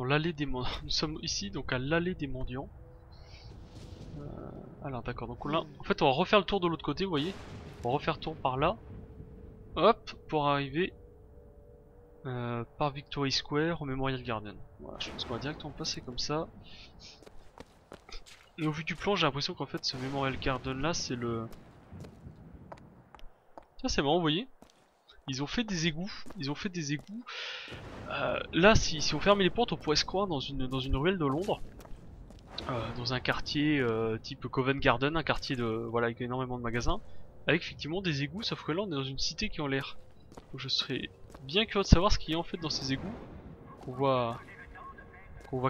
dans l'allée des mendiants. Nous sommes ici donc à l'allée des mendiants. Alors d'accord, donc là, en fait on va refaire le tour de l'autre côté, vous voyez. On va refaire le tour par là. Hop, pour arriver par Victory Square au Memorial Garden. Voilà, je pense qu'on va directement passer comme ça. Et au vu du plan, j'ai l'impression qu'en fait ce Memorial Garden là, c'est le... Tiens, c'est marrant, vous voyez. Ils ont fait des égouts. Là, si on fermait les portes, on pourrait se croire dans une ruelle de Londres. Dans un quartier type Covent Garden, un quartier voilà, avec énormément de magasins. Avec effectivement des égouts, sauf que là on est dans une cité qui est en l'air. Donc je serais bien curieux de savoir ce qu'il y a en fait dans ces égouts. Qu'on voit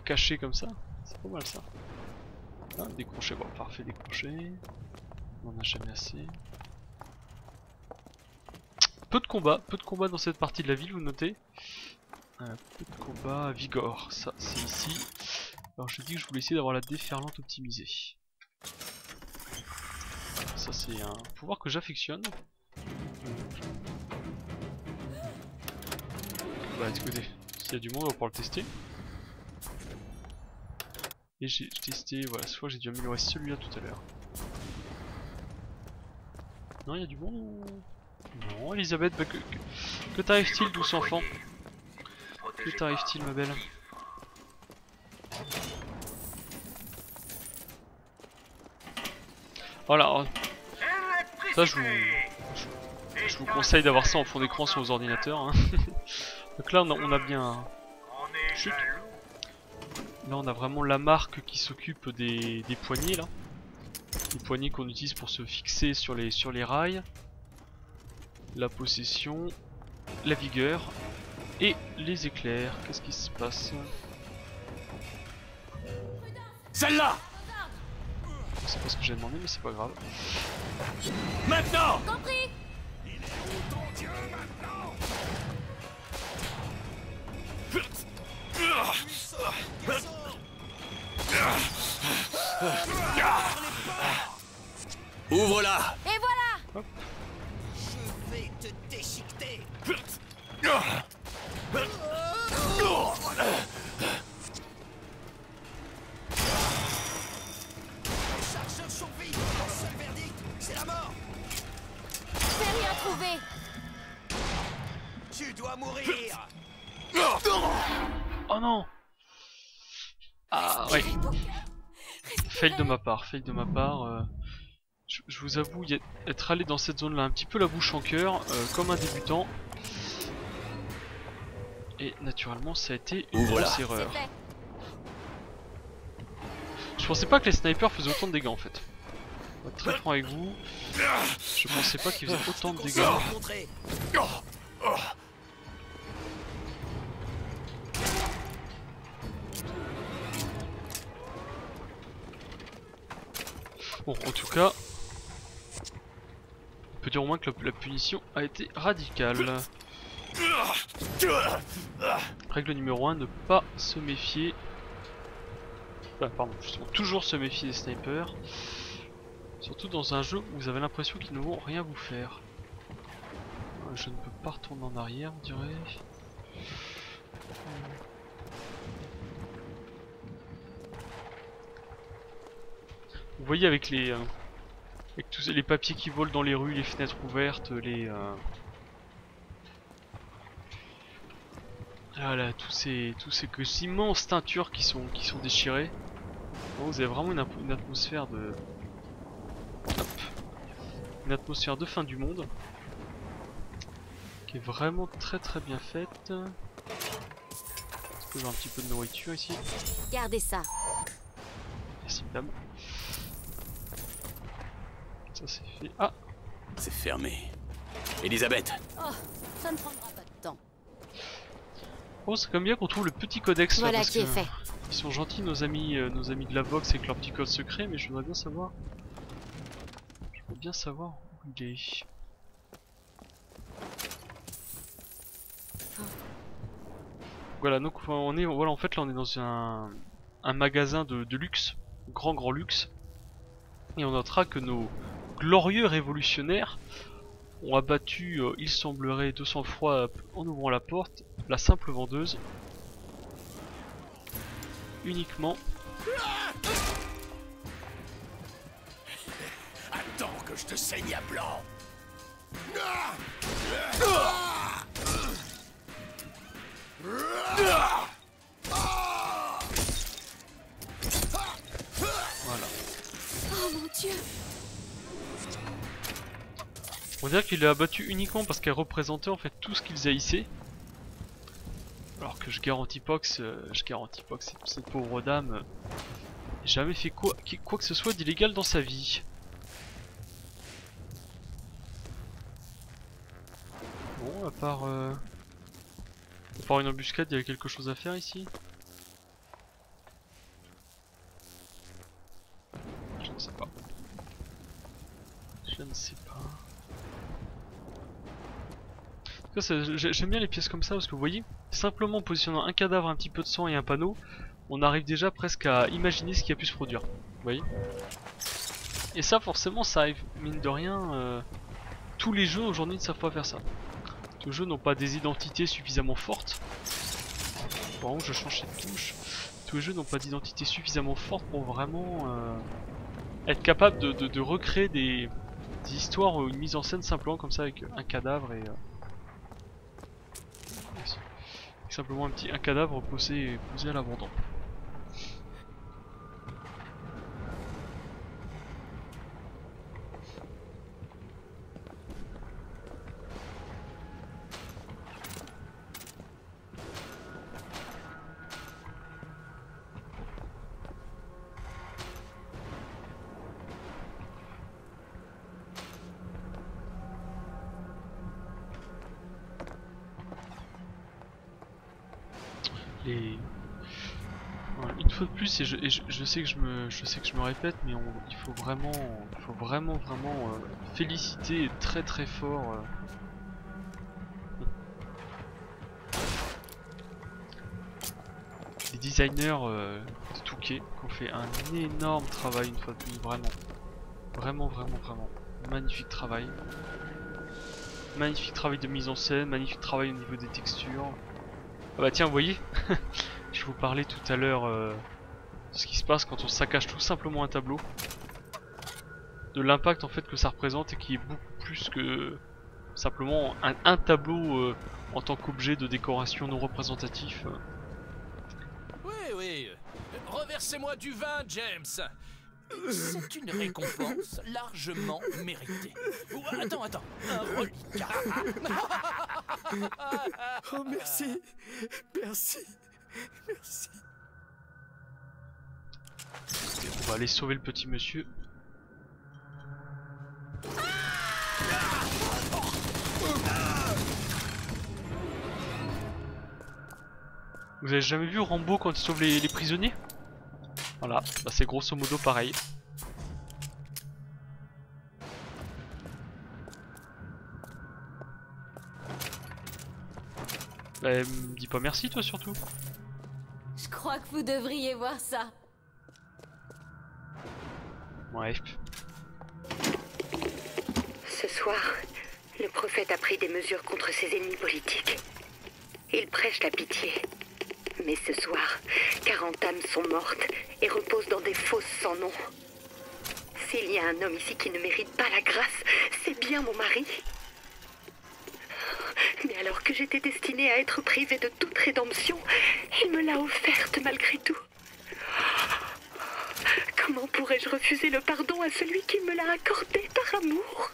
cacher comme ça. C'est pas mal ça. Ah, des crochets, bon parfait, des crochets. On en a jamais assez. Peu de combats dans cette partie de la ville, vous notez. Peu de combats, Vigor, ça c'est ici. Alors je dis que je voulais essayer d'avoir la déferlante optimisée. Ça c'est un pouvoir que j'affectionne. Bah écoutez, s'il y a du monde on va pouvoir le tester. Et j'ai testé, voilà, soit j'ai dû améliorer celui-là tout à l'heure. Non, il y a du monde ou... Non, Elisabeth, bah, que t'arrive-t-il, douce enfant? Que t'arrive-t-il, ma belle? Voilà, ça je vous conseille d'avoir ça en fond d'écran sur vos ordinateurs. Hein. Donc là on a bien... Chut. Là on a vraiment la marque qui s'occupe des poignées là. Les poignées qu'on utilise pour se fixer sur les rails. La possession, la vigueur et les éclairs. Qu'est-ce qui se passe? Celle-là! C'est pas ce que j'ai demandé mais c'est pas grave. Maintenant! Compris. Il est où ton Dieu maintenant? Ouvre-la! Et voilà. Hop. Je vais te déchiqueter! Les chargeurs survivent! Le seul verdict, c'est la mort! J'ai rien trouvé. Tu dois mourir! Oh non! Ah ouais. Fail de ma part, je vous avoue être allé dans cette zone là un petit peu la bouche en cœur, comme un débutant. Et naturellement ça a été une grosse erreur. Je pensais pas que les snipers faisaient autant de dégâts en fait. Pour être très franc avec vous, je pensais pas qu'ils faisaient autant de dégâts. Bon, en tout cas, on peut dire au moins que la punition a été radicale. Règle numéro 1, ne pas se méfier. Pardon, justement, toujours se méfier des snipers. Surtout dans un jeu où vous avez l'impression qu'ils ne vont rien vous faire. Je ne peux pas retourner en arrière, on dirait. Vous voyez avec avec tous les papiers qui volent dans les rues, les fenêtres ouvertes, voilà, tous ces immenses teintures qui sont déchirées. Bon, vous avez vraiment une atmosphère de... Hop. Une atmosphère de fin du monde. Qui est vraiment très bien faite. Est-ce que j'ai un petit peu de nourriture ici? Gardez ça. Merci madame. Ça c'est fait. Ah! C'est fermé. Elisabeth! Oh, ça ne prendra pas de temps. Oh, c'est comme bien qu'on trouve le petit codex là, Voilà parce qui est que fait. ils sont gentils nos amis de la Vox avec leur petit code secret, mais je voudrais bien savoir. Je veux bien savoir où il est. Voilà, donc voilà, en fait là on est dans un magasin de luxe, grand luxe, et on notera que nos glorieux révolutionnaires ont abattu, il semblerait, de sang-froid en ouvrant la porte, la simple vendeuse. uniquement. Attends que je te saigne à blanc. Voilà. Oh mon Dieu. On dirait qu'il l'a abattu uniquement parce qu'elle représentait en fait tout ce qu'ils haïssaient. Alors que je garantis pas que cette pauvre dame n'a jamais fait quoi que ce soit d'illégal dans sa vie. Bon, à part une embuscade, il y a quelque chose à faire ici. Je ne sais pas. Je ne sais pas. J'aime bien les pièces comme ça parce que vous voyez, simplement en positionnant un cadavre, un petit peu de sang et un panneau, on arrive déjà presque à imaginer ce qui a pu se produire. Vous voyez? Et ça forcément ça arrive, mine de rien, tous les jeux aujourd'hui ne savent pas faire ça. Tous les jeux n'ont pas des identités suffisamment fortes. Bon, je change cette touche. Tous les jeux n'ont pas d'identité suffisamment forte pour vraiment être capable de recréer des histoires ou une mise en scène simplement comme ça avec un cadavre et simplement un cadavre posé à l'abandon. Une fois de plus, et je sais que je me répète, mais il faut vraiment féliciter très très fort les designers de Touquet qui ont fait un énorme travail une fois de plus, vraiment magnifique travail de mise en scène, magnifique travail au niveau des textures. Ah bah tiens, vous voyez, je vous parlais tout à l'heure de ce qui se passe quand on saccage tout simplement un tableau, de l'impact en fait que ça représente et qui est beaucoup plus que simplement un tableau en tant qu'objet de décoration non représentatif. Oui, reversez-moi du vin, James. C'est une récompense largement méritée. Attends, un reliquat. Oh merci. On va aller sauver le petit monsieur. Vous avez jamais vu Rambo quand il sauve les prisonniers? Voilà, bah c'est grosso modo pareil. Bah, me dis pas merci toi surtout. Je crois que vous devriez voir ça. Ouais. Ce soir, le prophète a pris des mesures contre ses ennemis politiques. Il prêche la pitié. Mais ce soir, 40 âmes sont mortes et reposent dans des fosses sans nom. S'il y a un homme ici qui ne mérite pas la grâce, c'est bien mon mari. Mais alors que j'étais destinée à être privée de toute rédemption, il me l'a offerte malgré tout. Comment pourrais-je refuser le pardon à celui qui me l'a accordé par amour?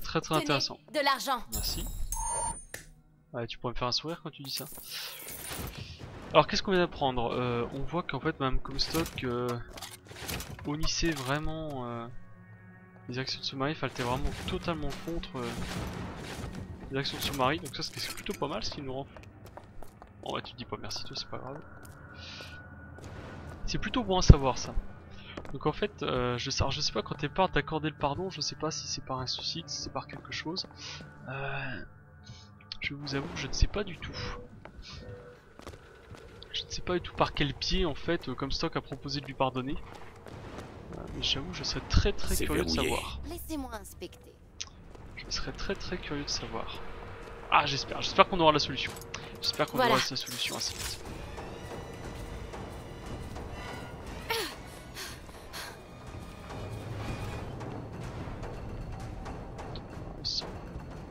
Très intéressant. De l'argent. Merci. Ouais, tu pourrais me faire un sourire quand tu dis ça. Alors qu'est-ce qu'on vient d'apprendre? On voit qu'en fait Mme Comstock honnissait vraiment les actions de son mari, elle était vraiment totalement contre les actions de son mari, donc ça c'est plutôt pas mal ce qui nous rend. Bon bah tu te dis pas merci toi, c'est pas grave. C'est plutôt bon à savoir ça. Donc en fait, je sais pas quand elle part d'accorder le pardon, je sais pas si c'est par un suicide, si c'est par quelque chose. Je vous avoue que je ne sais pas du tout. Je ne sais pas du tout par quel pied en fait Comstock a proposé de lui pardonner. Mais j'avoue, je serais très curieux de savoir. Laissez-moi inspecter. Je serais très curieux de savoir. Ah, j'espère qu'on aura la solution. J'espère qu'on Voilà. aura la solution assez vite.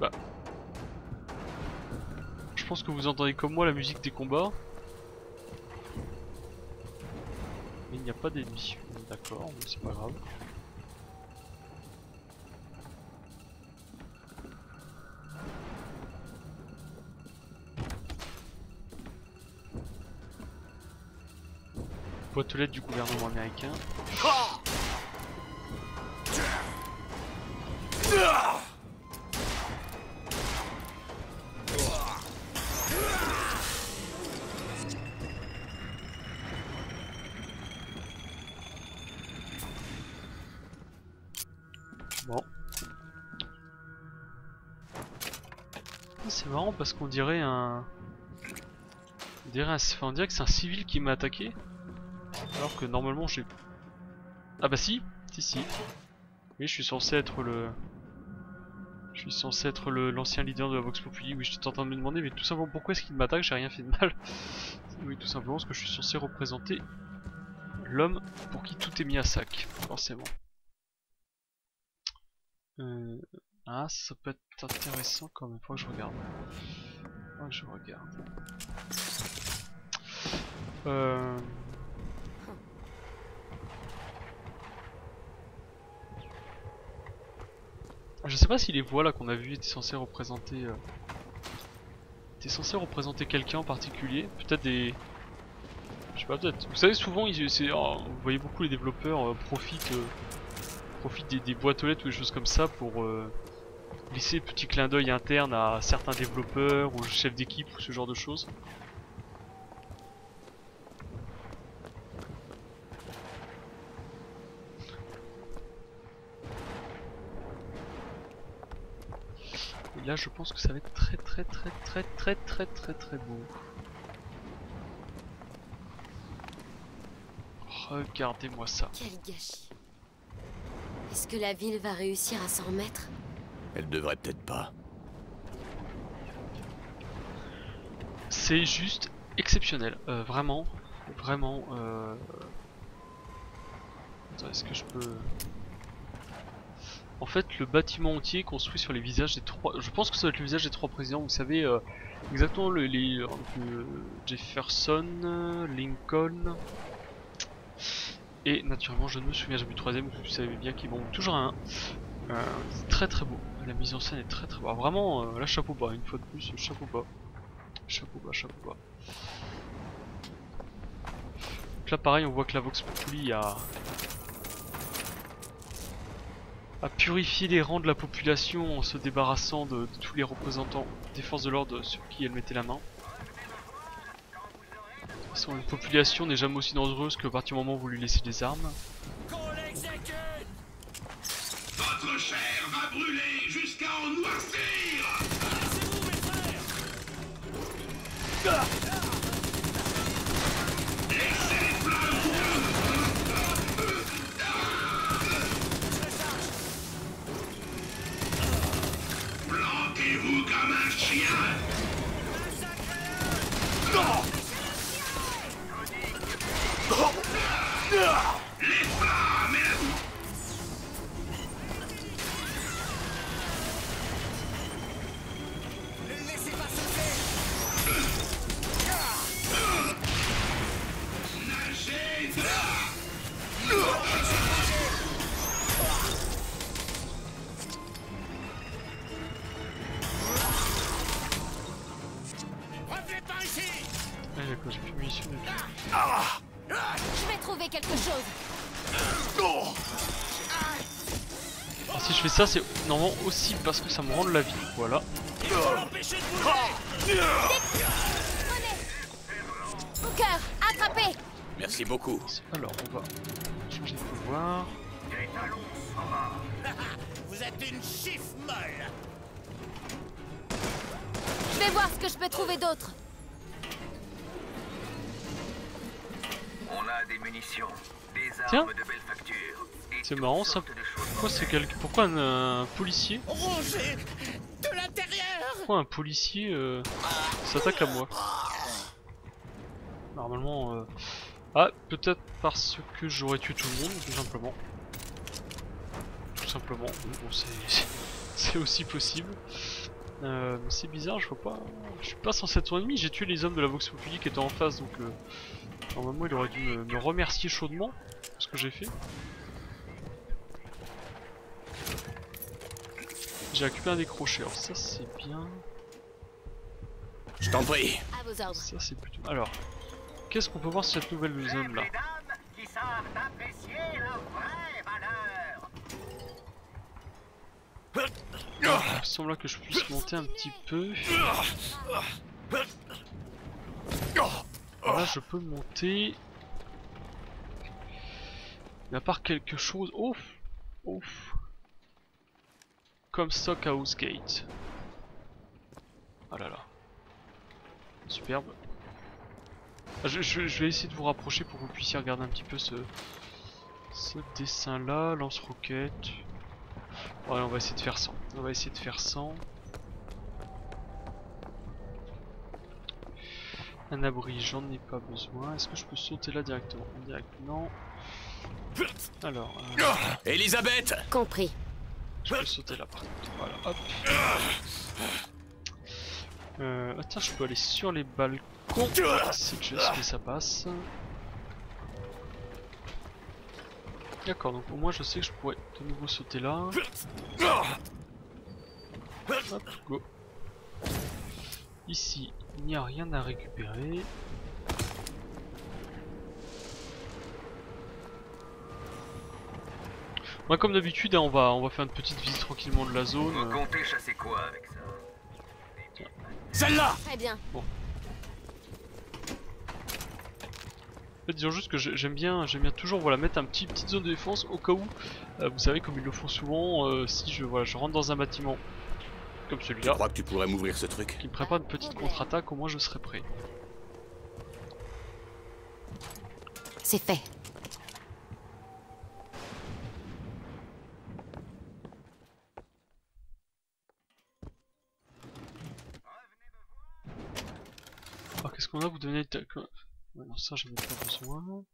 Bah. Je pense que vous entendez comme moi la musique des combats. Mais il n'y a pas d'ennemis. D'accord, mais c'est pas grave. Boîte aux lettres du gouvernement américain. Bon. C'est marrant parce qu'on dirait un... on dirait que c'est un civil qui m'a attaqué. Alors que normalement j'ai... Ah bah si. Oui, je suis censé être le... Je suis censé être l'ancien leader de la Vox Populi. Oui, j'étais en train de me demander, mais tout simplement pourquoi est-ce qu'il m'attaque? J'ai rien fait de mal. Oui, tout simplement parce que je suis censé représenter l'homme pour qui tout est mis à sac. Forcément. Ah, ça peut être intéressant quand même. Faut que je regarde. Je sais pas si les voix là qu'on a vues étaient censées représenter quelqu'un en particulier. Peut-être des... Je sais pas, peut-être. Vous savez, souvent, vous voyez beaucoup les développeurs profitent des boîtes aux lettres ou des choses comme ça pour laisser petit clin d'œil interne à certains développeurs ou chefs d'équipe ou ce genre de choses. Et là, je pense que ça va être très beau. Regardez-moi ça. Quel gâchis. Est-ce que la ville va réussir à s'en remettre? Elle devrait peut-être pas. C'est juste exceptionnel. Vraiment. Attends, est-ce que je peux... En fait, le bâtiment entier est construit sur les visages des trois... Je pense que ça va être le visage des trois présidents. Vous savez, exactement Jefferson, Lincoln... Et naturellement, je ne me souviens jamais du troisième. Vous savez bien qu'il manque toujours un. C'est très beau. La mise en scène est très beau. Vraiment, là, chapeau bas. Une fois de plus, chapeau bas. Donc là, pareil, on voit que la Vox Populi a purifié les rangs de la population en se débarrassant de tous les représentants des forces de l'ordre sur qui elle mettait la main. Une population n'est jamais aussi dangereuse qu'à partir du moment où vous lui laissez des armes. Votre chair va brûler jusqu'à en noircir. Laissez les flammes. Planquez-vous comme un chien. Les flammes. Laissez pas sauter. Nagez. Revenez par ici. Ah, d'accord, j'ai plus de munitions du tout. Je vais trouver quelque chose. Alors, si je fais ça, c'est normalement aussi parce que ça me rend de la vie. Voilà. Empêchez de bouger. Hooker, attrapé. Merci beaucoup. Alors, on va changer de pouvoir. Vous êtes une chiffre molle. Je vais voir ce que je peux trouver d'autre. On a des munitions, des Tiens. armes de belle facture. et C'est toutes marrant ça. sortes de choses Pourquoi c'est pourquoi un policier Rongez de l'intérieur. pourquoi un policier s'attaque à moi? Normalement... Ah, peut-être parce que j'aurais tué tout le monde, tout simplement. Tout simplement. Bon, c'est aussi possible. Mais c'est bizarre, je vois pas... Je suis pas censé être son ennemi, j'ai tué les hommes de la Vox Populi qui étaient en face, donc... Normalement, il aurait dû me remercier chaudement pour ce que j'ai fait. J'ai récupéré un décroché, alors ça c'est bien. Je t'en prie. À vos ordres. Ça c'est plutôt... Alors, qu'est-ce qu'on peut voir sur cette nouvelle zone là? Qui savent apprécier leur vraie valeur. Il me semble que je puisse monter un petit peu. Là je peux monter. Mais à part quelque chose... Ouf. Ouf. Comme Stockhouse Gate. Ah là là. Superbe. Ah, je vais essayer de vous rapprocher pour que vous puissiez regarder un petit peu ce dessin là. Lance-roquette. Ouais, on va essayer de faire 100. On va essayer de faire 100. Un abri, j'en ai pas besoin. Est-ce que je peux sauter là directement? Non. Alors. Elisabeth! Compris. Je peux sauter là par contre. Voilà, hop. Attends, je peux aller sur les balcons. C'est juste que ça passe. D'accord, donc au moins je sais que je pourrais de nouveau sauter là. Hop, go. Ici, il n'y a rien à récupérer. Moi, comme d'habitude, hein, on va faire une petite visite tranquillement de la zone. Vous comptez chasser quoi avec ça? Celle-là! Très bien. En fait, disons juste que j'aime bien toujours voilà, mettre petite zone de défense au cas où, vous savez comme ils le font souvent, si je rentre dans un bâtiment comme Je celui-là, crois que tu pourrais m'ouvrir ce truc. qui me prépare une petite contre-attaque, au moins je serai prêt. C'est fait. Alors qu'est-ce qu'on a? Vous donnez... Ouais, non, ça j'en ai pas besoin.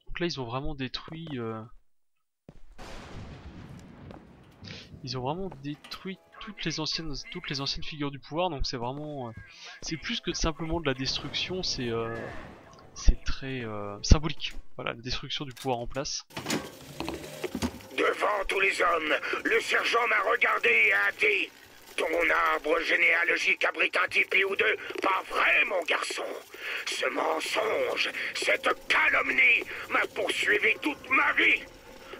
Donc là ils ont vraiment détruit... Ils ont vraiment détruit toutes les anciennes figures du pouvoir, donc c'est vraiment... c'est plus que simplement de la destruction, c'est très symbolique. Voilà, la destruction du pouvoir en place. Devant tous les hommes, le sergent m'a regardé et a dit: ton arbre généalogique abrite un tipi ou deux. Pas vrai, mon garçon. Ce mensonge, cette calomnie m'a poursuivi toute ma vie.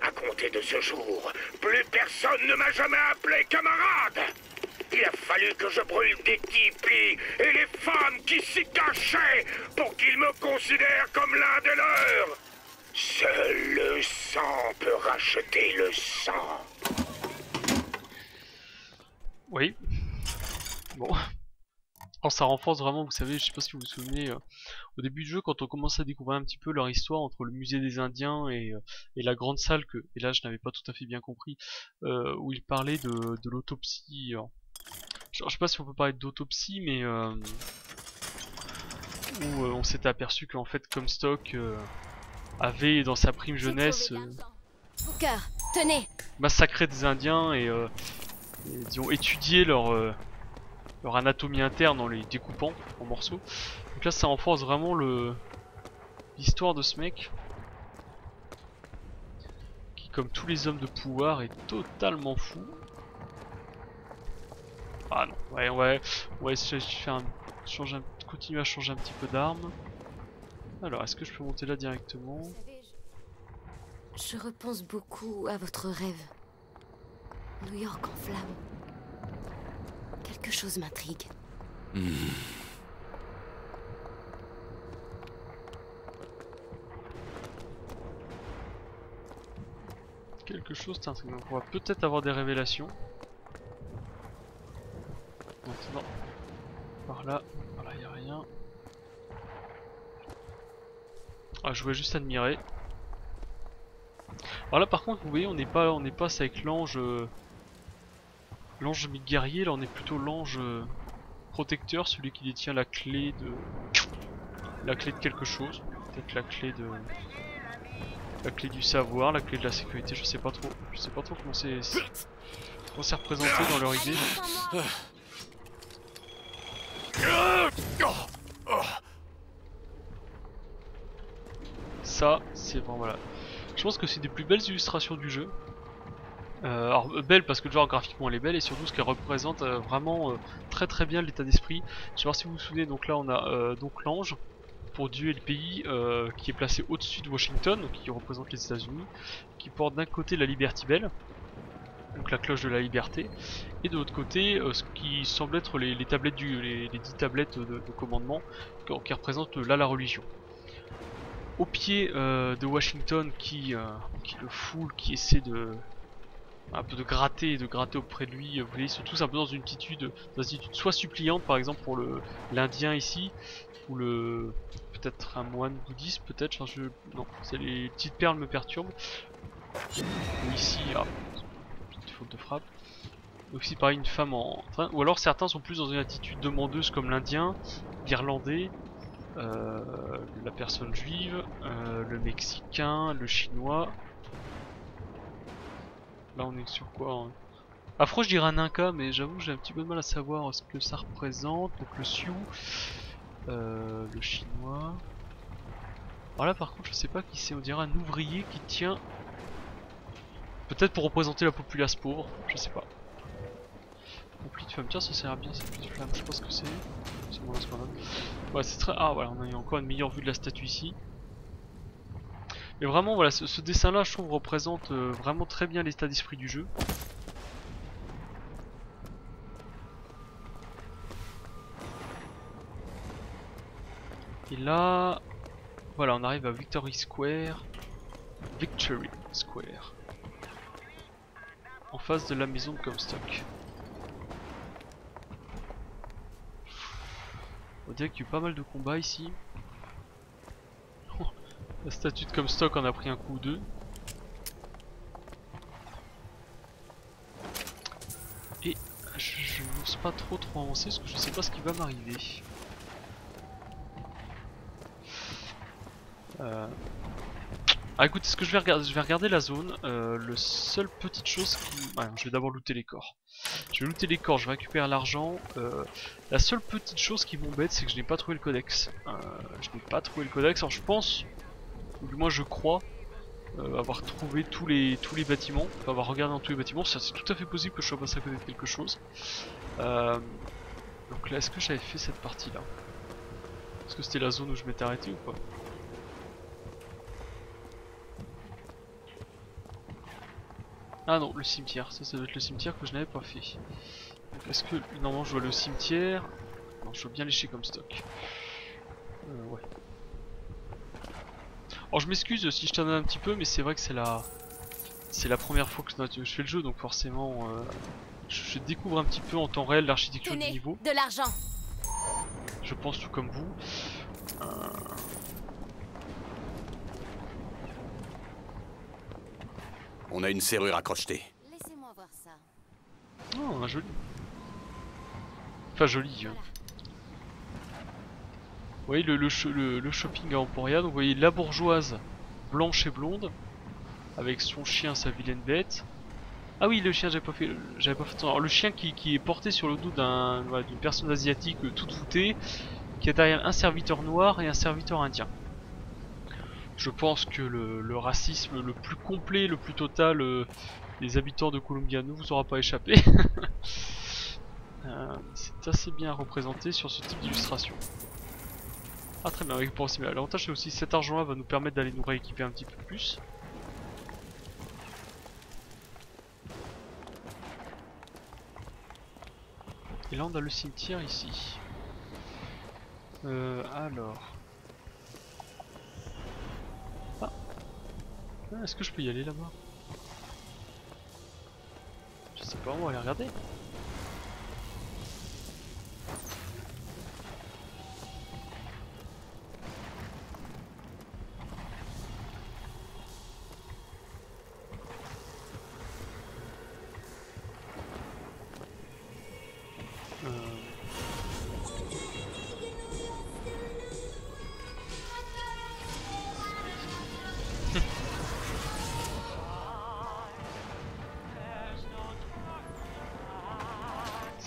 À compter de ce jour, plus personne ne m'a jamais appelé camarade. Il a fallu que je brûle des tipis et les femmes qui s'y cachaient pour qu'ils me considèrent comme l'un des leurs. Seul le sang peut racheter le sang. Oui. Bon. Alors ça renforce vraiment, vous savez, je sais pas si vous vous souvenez, au début du jeu, quand on commence à découvrir un petit peu leur histoire entre le musée des Indiens et la grande salle que, et là je n'avais pas tout à fait bien compris, où il parlait de l'autopsie. Je sais pas si on peut parler d'autopsie, mais où on s'était aperçu qu'en fait Comstock avait dans sa prime jeunesse Booker, tenez. massacré des Indiens et disons étudié leur anatomie interne en les découpant en morceaux. Donc là ça renforce vraiment l'histoire de ce mec qui, comme tous les hommes de pouvoir, est totalement fou. Ah non, ouais, continuer à changer un petit peu d'arme. Alors, est-ce que je peux monter là directement? Vous savez, je repense beaucoup à votre rêve. New York en flammes. Quelque chose m'intrigue. Quelque chose t'intrigue. Donc on va peut-être avoir des révélations. Maintenant, par là, voilà, y a rien. Ah, je voulais juste admirer. Alors là par contre vous voyez on n'est pas avec l'ange l'ange guerrier, là on est plutôt l'ange protecteur, celui qui détient la clé de quelque chose. Peut-être la clé du savoir, la clé de la sécurité, je sais pas trop. Je sais pas trop comment c'est représenté dans leur idée. Ça, c'est vraiment voilà. Je pense que c'est des plus belles illustrations du jeu. Alors belle parce que genre graphiquement elle est belle et surtout ce qu'elle représente vraiment très très bien l'état d'esprit. Je vais voir si vous vous souvenez, donc là on a donc l'ange pour Dieu et le pays qui est placé au-dessus de Washington, donc qui représente les États-Unis, qui porte d'un côté la Liberty Bell, donc la cloche de la liberté, et de l'autre côté ce qui semble être les tablettes les 10 tablettes de commandement qui représentent là la religion. Au pied de Washington qui le foule, qui essaie de un peu de gratter auprès de lui, vous voyez, ils sont tous un peu dans une attitude soit suppliante par exemple pour l'Indien ici, ou peut-être un moine bouddhiste, peut-être, non, c'est les petites perles me perturbent. Ou ici, petite faute de frappe. Donc ici pareil une femme en train, ou alors certains sont plus dans une attitude demandeuse comme l'Indien, l'Irlandais, la personne juive, le Mexicain, le Chinois. Là on est sur quoi hein. Afro je dirais un Inca, mais j'avoue j'ai un petit peu de mal à savoir ce que ça représente. Donc le Sioux, le Chinois. Alors là par contre je sais pas qui c'est, on dirait un ouvrier qui tient... Peut-être pour représenter la populace pauvre, je sais pas. Conflit de flamme, tiens ça sert à bien cette petite flamme, je sais pas ce que c'est. C'est bon, c'est pas mal. Ouais c'est très... Ah voilà, on a eu encore une meilleure vue de la statue ici. Mais vraiment voilà, ce dessin là je trouve représente vraiment très bien l'état d'esprit du jeu. Et là, voilà on arrive à Victory Square. En face de la maison de Comstock. On dirait qu'il y a eu pas mal de combats ici. La statue de Comstock en a pris un coup ou deux. Et je n'ose pas trop avancer parce que je sais pas ce qui va m'arriver. Ah écoutez, ce que je vais regarder la zone. Le seul petite chose qui... Ouais, je vais d'abord looter les corps. Je vais looter les corps, je vais récupérer l'argent. La seule petite chose qui m'embête, c'est que je n'ai pas trouvé le codex. Alors je pense, ou du moins je crois, avoir trouvé tous les bâtiments, enfin, avoir regardé dans tous les bâtiments. C'est tout à fait possible que je sois passé à côté de quelque chose. Donc là, est-ce que j'avais fait cette partie là? Est-ce que c'était la zone où je m'étais arrêté ou pas? Ah non, le cimetière, ça doit être le cimetière que je n'avais pas fait. Est-ce que normalement je dois aller au cimetière? Non, je veux bien lécher comme stock. Ouais. Alors je m'excuse si je t'en donne un petit peu, mais c'est vrai que c'est la première fois que je fais le jeu, donc forcément je découvre un petit peu en temps réel l'architecture du niveau. De l'argent. Je pense tout comme vous. On a une serrure à crocheter. Laissez-moi voir ça. Oh, un joli. Enfin joli. Hein. Vous voyez le shopping à Emporia, donc vous voyez la bourgeoise blanche et blonde avec son chien, sa vilaine bête. Ah oui, le chien, j'avais pas fait attention. Alors le chien qui est porté sur le dos d'une personne asiatique toute voûtée, qui a derrière un serviteur noir et un serviteur indien. Je pense que le racisme le plus complet, le plus total des habitants de Columbia ne vous aura pas échappé. C'est assez bien représenté sur ce type d'illustration. Ah très bien, pour aussi, l'avantage c'est aussi cet argent là va nous permettre d'aller nous rééquiper un petit peu plus. Et là on a le cimetière ici. Alors... Ah, est-ce que je peux y aller là-bas? Je sais pas, on va aller regarder.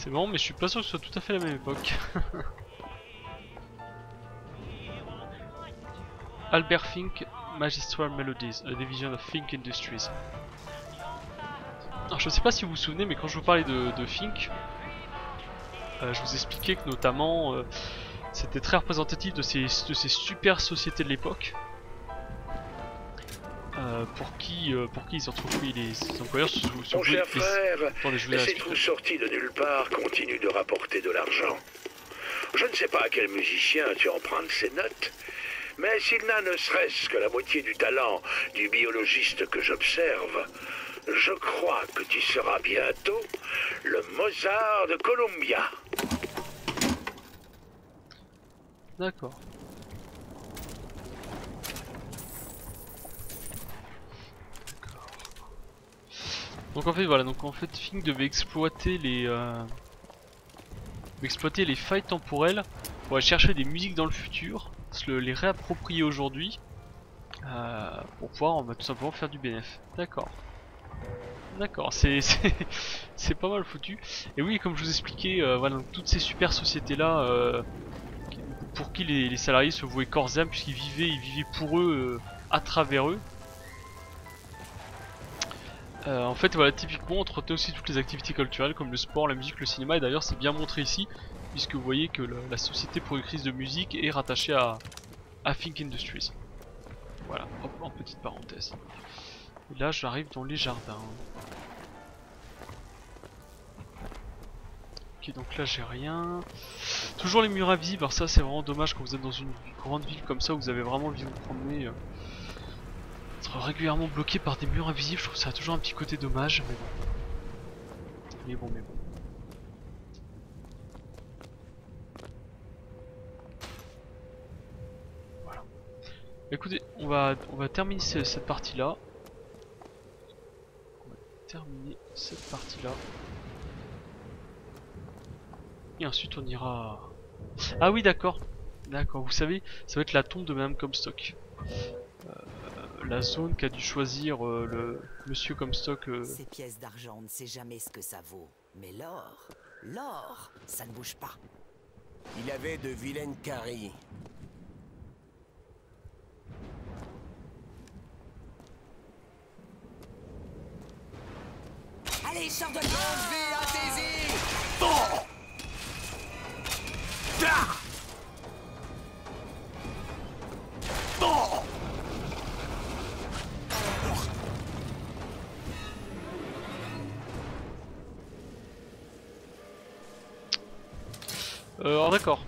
C'est marrant, mais je suis pas sûr que ce soit tout à fait la même époque. Albert Fink, Magistral Melodies, a division of Fink Industries. Alors je sais pas si vous vous souvenez, mais quand je vous parlais de Fink, je vous expliquais que notamment c'était très représentatif de ces super sociétés de l'époque. Pour qui les entreprises, les employeurs se Mon cher frère, attendez, je vous ces trous sortis de nulle part continuent de rapporter de l'argent. Je ne sais pas à quel musicien tu empruntes ces notes, mais s'il n'a ne serait-ce que la moitié du talent du biologiste que j'observe, je crois que tu seras bientôt le Mozart de Columbia. D'accord. Donc en fait voilà, Fink devait exploiter les failles temporelles pour aller chercher des musiques dans le futur, les réapproprier aujourd'hui pour pouvoir tout simplement faire du bénéf. D'accord. D'accord, c'est pas mal foutu. Et oui, comme je vous expliquais, voilà, donc, toutes ces super sociétés là pour qui les salariés se vouaient corps et âme puisqu'ils vivaient pour eux, à travers eux. En fait voilà, typiquement on traitait aussi toutes les activités culturelles comme le sport, la musique, le cinéma, et d'ailleurs c'est bien montré ici puisque vous voyez que la société productrice de musique est rattachée à Fink Industries. Voilà, hop, en petite parenthèse. Et là j'arrive dans les jardins. Ok, donc là j'ai rien. Toujours les murs invisibles, alors ça c'est vraiment dommage quand vous êtes dans une grande ville comme ça où vous avez vraiment envie de vous promener. Être régulièrement bloqué par des murs invisibles, je trouve ça a toujours un petit côté dommage, mais bon. Voilà. Écoutez, on va terminer cette partie-là. Et ensuite on ira... Ah oui d'accord. D'accord, vous savez, ça va être la tombe de Madame Comstock. La zone qu'a dû choisir le monsieur Comstock. Ces pièces d'argent, on ne sait jamais ce que ça vaut. Mais l'or, ça ne bouge pas. Il avait de vilaines caries. Allez, sors de là! Alors d'accord.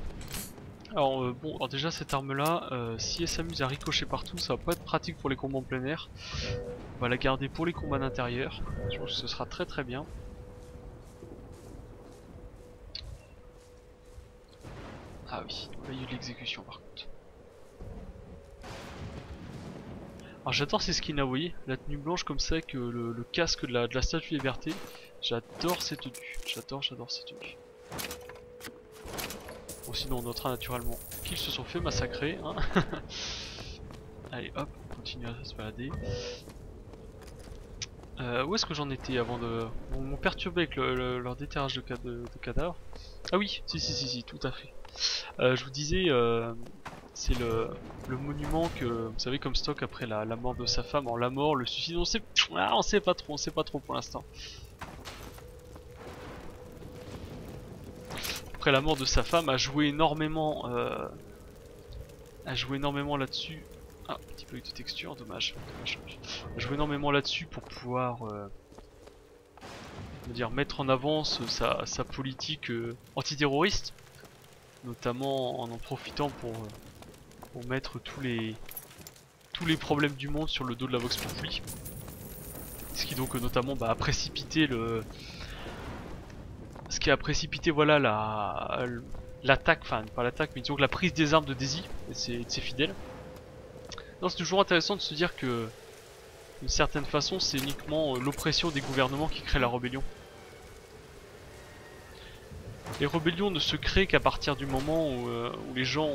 Alors bon, alors déjà cette arme là, si elle s'amuse à ricocher partout, ça va pas être pratique pour les combats en plein air. On va la garder pour les combats d'intérieur. Je pense que ce sera très bien. Ah oui, là il y a eu de l'exécution par contre. Alors j'adore ces skins là, vous voyez, la tenue blanche comme ça avec le casque de la Statue de Liberté. J'adore ces tenues, j'adore ces tenues. Bon sinon on notera naturellement qu'ils se sont fait massacrer hein. Allez hop, on continue à se balader. Où est-ce que j'en étais avant de... On m'ont perturbé avec leur déterrage de cadavres. Ah oui, si, tout à fait. Je vous disais, c'est le monument que, vous savez, Comstock après la mort de sa femme, la mort, le suicide, on sait pas trop pour l'instant. Après la mort de sa femme, a joué énormément là-dessus. Ah, un petit peu de texture, dommage. A joué énormément là-dessus pour pouvoir mettre en avant sa politique antiterroriste, notamment en profitant pour mettre tous les problèmes du monde sur le dos de la Vox Populi. Ce qui donc notamment a précipité voilà l'attaque, enfin pas l'attaque mais disons que la prise des armes de Daisy et de ses fidèles. Non, c'est toujours intéressant de se dire que d'une certaine façon c'est uniquement l'oppression des gouvernements qui crée la rébellion. Les rébellions ne se créent qu'à partir du moment où les gens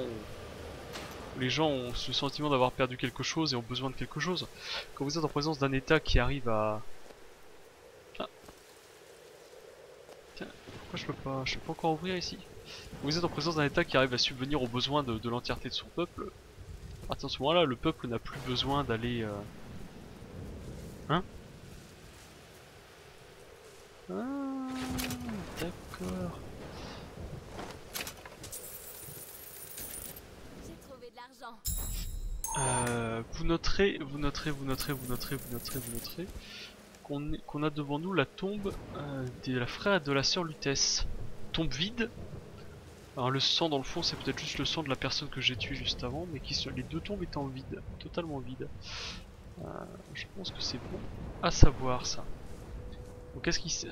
ont ce sentiment d'avoir perdu quelque chose et ont besoin de quelque chose. Quand vous êtes en présence d'un état qui arrive à... Ah. Tiens, pourquoi je peux pas encore ouvrir ici? Vous êtes en présence d'un état qui arrive à subvenir aux besoins de l'entièreté de son peuple. À partir de ce moment-là, le peuple n'a plus besoin d'aller... Hein? Ah, d'accord. J'ai trouvé de l'argent. Vous noterez qu'on a devant nous la tombe de la frère et de la sœur Lutèce. Tombe vide. Alors le sang dans le fond c'est peut-être juste le sang de la personne que j'ai tuée juste avant, mais les deux tombes étant vides, totalement vides. Je pense que c'est bon à savoir ça. Donc,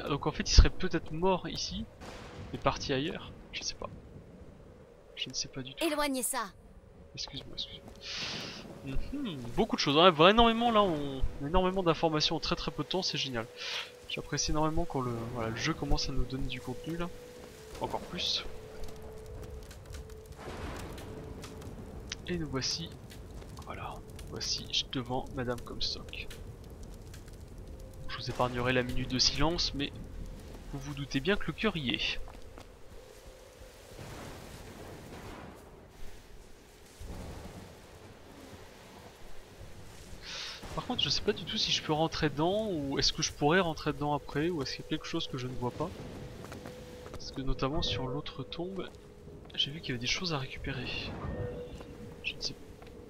donc en fait il serait peut-être mort ici, et parti ailleurs, je sais pas. Je ne sais pas du tout. Éloignez ça. Excuse-moi. Beaucoup de choses, on a énormément là, on a énormément d'informations en très peu de temps, c'est génial. J'apprécie énormément quand le jeu commence à nous donner du contenu là, encore plus. Et nous voici, voilà, voici devant Madame Comstock. Je vous épargnerai la minute de silence, mais vous vous doutez bien que le cœur y est. Par contre, je sais pas du tout si je peux rentrer dedans, ou est-ce que je pourrais rentrer dedans après, ou est-ce qu'il y a quelque chose que je ne vois pas. Parce que notamment sur l'autre tombe, j'ai vu qu'il y avait des choses à récupérer. Je ne sais pas.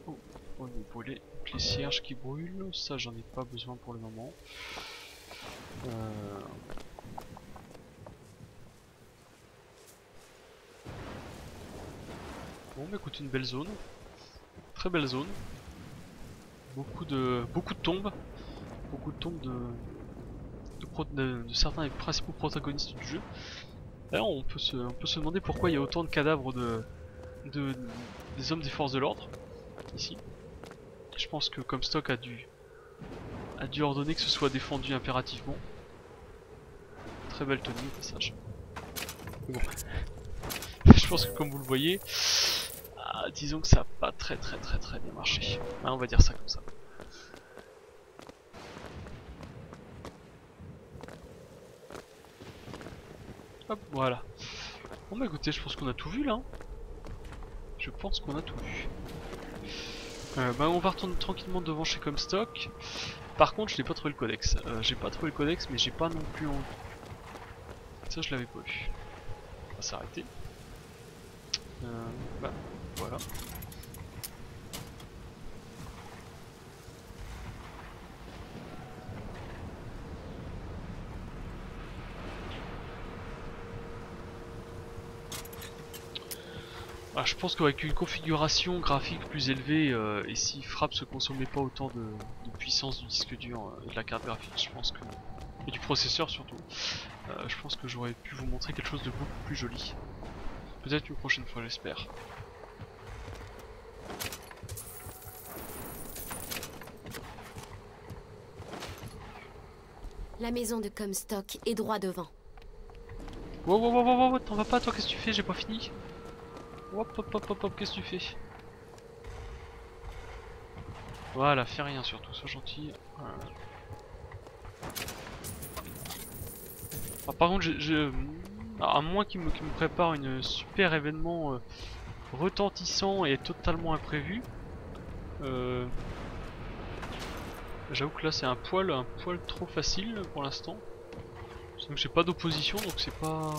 Oh, on est brûlé. Les cierges qui brûlent, ça j'en ai pas besoin pour le moment. Bon, bah écoute, une belle zone. Très belle zone. Beaucoup de tombes. Beaucoup de tombes de certains des principaux protagonistes du jeu. D'ailleurs, on peut se demander pourquoi il y a autant de cadavres des hommes des forces de l'ordre ici. Je pense que Comstock a dû ordonner que ce soit défendu impérativement. Très belle tenue au passage. Mais bon. Je pense que comme vous le voyez, disons que ça n'a pas très bien marché. On va dire ça comme ça. Hop, voilà. Bon bah écoutez, je pense qu'on a tout vu là. Je pense qu'on a tout vu. On va retourner tranquillement devant chez Comstock. Par contre, je n'ai pas trouvé le codex. J'ai pas trouvé le codex, mais j'ai pas non plus envie. Ça, je l'avais pas vu. On va s'arrêter. Bah, voilà. Je pense qu'avec une configuration graphique plus élevée, et si Frappe se consommait pas autant de puissance du disque dur et de la carte graphique, je pense que, et du processeur surtout, je pense que j'aurais pu vous montrer quelque chose de beaucoup plus joli. Peut-être une prochaine fois, j'espère. La maison de Comstock est droit devant. Wow, t'en vas pas toi, qu'est-ce que tu fais? J'ai pas fini. Hop, qu'est-ce que tu fais? Voilà, fais rien surtout, sois gentil. Voilà. Par contre, à moins qu'il me prépare une super événement retentissant et totalement imprévu, j'avoue que là c'est un poil trop facile pour l'instant. Donc j'ai pas d'opposition, donc c'est pas...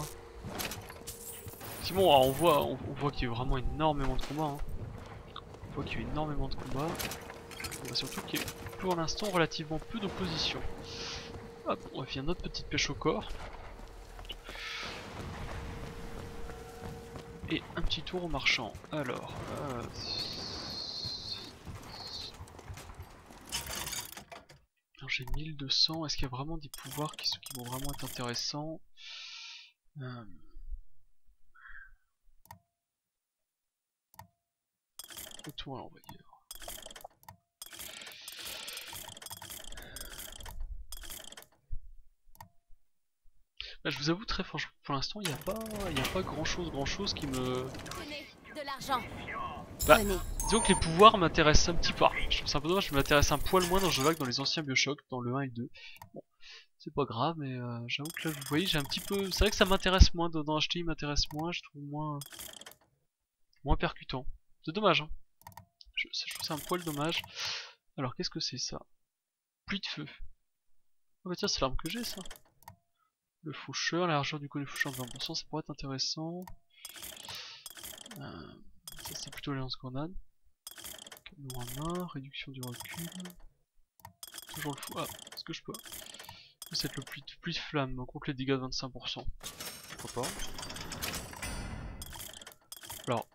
Si bon, on voit qu'il y a vraiment énormément de combats. Hein. On voit qu'il y a énormément de combats. On voit surtout qu'il y a pour l'instant relativement peu d'opposition. Hop, on va faire notre petite pêche au corps. Et un petit tour au marchand. Alors, j'ai 1200. Est-ce qu'il y a vraiment des pouvoirs qui vont vraiment être intéressants? Toi, on va dire. Là, je vous avoue très franchement, pour l'instant, il n'y a pas grand chose qui me... Tenez, de l'argent. Bah, disons que les pouvoirs m'intéressent un petit peu. Je trouve ça un peu dommage, je m'intéresse un poil moins dans ce jeu-là que dans les anciens Bioshock, dans le 1 et le 2. Bon, C'est pas grave, mais j'avoue que là, vous voyez, j'ai un petit peu... C'est vrai que ça m'intéresse moins, d'en acheter, il m'intéresse moins, je trouve moins percutant. C'est dommage, hein. Je trouve ça un poil dommage. Alors, qu'est-ce que c'est ça? Pluie de feu. Oh bah tiens, c'est l'arme que j'ai, ça. Le faucheur, la largeur du cône du faucheur de 20%, ça pourrait être intéressant. Ça, c'est plutôt les lance-grenades. Canon à main, réduction du recul. Toujours le fou. Ah, est-ce que je peux? C'est être le pluie de flamme, contre les dégâts de 25%. Pourquoi pas? Alors,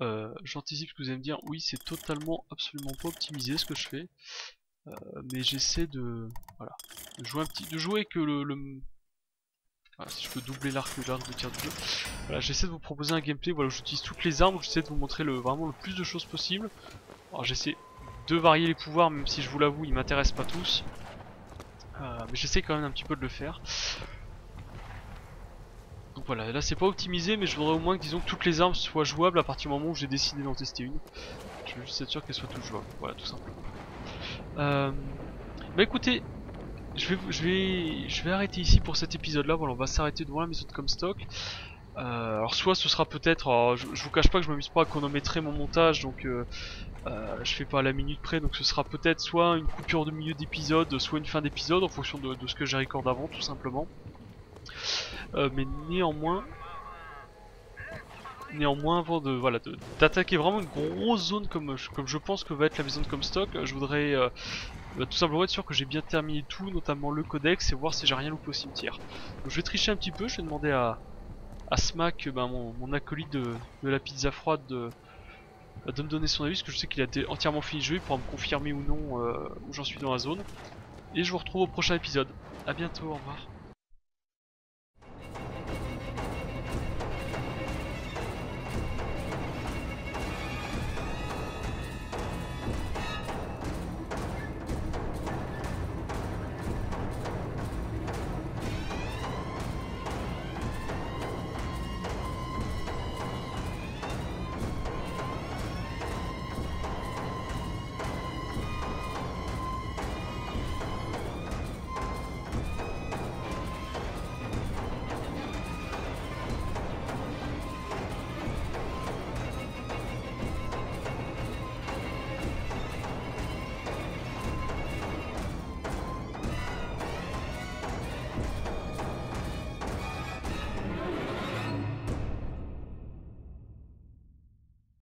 j'anticipe ce que vous allez me dire. Oui, c'est totalement, absolument pas optimisé ce que je fais. Mais j'essaie de... Voilà. De jouer que le... Voilà, si je peux doubler l'arc de tir du jeu. Voilà, j'essaie de vous proposer un gameplay voilà, où j'utilise toutes les armes, où j'essaie de vous montrer vraiment le plus de choses possible. Alors j'essaie de varier les pouvoirs, même si je vous l'avoue, ils m'intéressent pas tous. Mais j'essaie quand même un petit peu de le faire. Donc voilà, là c'est pas optimisé, mais je voudrais au moins que disons que toutes les armes soient jouables à partir du moment où j'ai décidé d'en tester une. Je veux juste être sûr qu'elles soient toutes jouables, voilà tout simplement. Bah écoutez, je vais arrêter ici pour cet épisode là, voilà on va s'arrêter devant la maison de Comstock. Alors soit ce sera peut-être, je vous cache pas que je m'amuse pas à chronométrer mon montage, donc je fais pas à la minute près, donc ce sera peut-être soit une coupure de milieu d'épisode, soit une fin d'épisode en fonction de ce que j'ai record avant tout simplement. Mais néanmoins avant de d'attaquer vraiment une grosse zone comme je pense que va être la maison de Comstock, je voudrais tout simplement être sûr que j'ai bien terminé tout, notamment le codex, et voir si j'ai rien loupé au cimetière. Donc je vais tricher un petit peu, je vais demander à Smack, mon acolyte de la pizza froide, de me donner son avis, parce que je sais qu'il a été entièrement fini le jeu, il pourra me confirmer ou non où j'en suis dans la zone. Et je vous retrouve au prochain épisode. A bientôt, au revoir.